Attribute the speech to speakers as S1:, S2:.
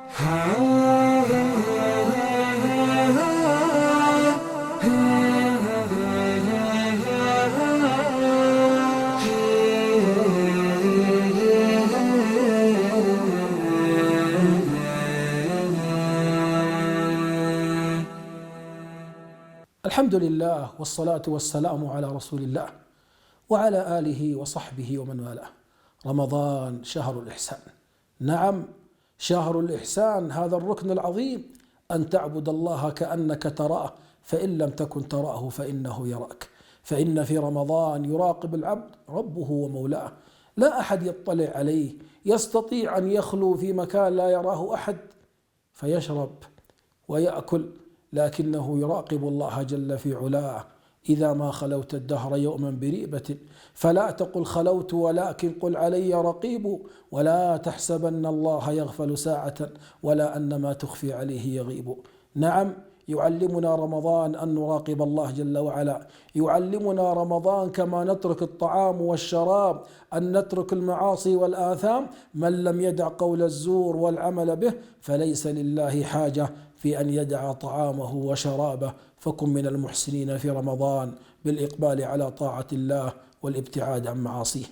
S1: الحمد لله والصلاة والسلام على رسول الله وعلى آله وصحبه ومن والاه. رمضان شهر الإحسان. نعم، شهر الإحسان، هذا الركن العظيم، أن تعبد الله كأنك تراه، فإن لم تكن تراه فإنه يراك. فإن في رمضان يراقب العبد ربه ومولاه، لا أحد يطلع عليه، يستطيع أن يخلو في مكان لا يراه أحد فيشرب ويأكل، لكنه يراقب الله جل في علاه. إذا ما خلوت الدهر يوما بريبة فلا تقل خلوت ولكن قل علي رقيب، ولا تحسبن الله يغفل ساعة ولا أن ما تخفي عليه يغيب. نعم، يعلمنا رمضان أن نراقب الله جل وعلا، يعلمنا رمضان كما نترك الطعام والشراب أن نترك المعاصي والآثام. من لم يدع قول الزور والعمل به فليس لله حاجة في أن يدع طعامه وشرابه. فكن من المحسنين في رمضان بالإقبال على طاعة الله والابتعاد عن معاصيه.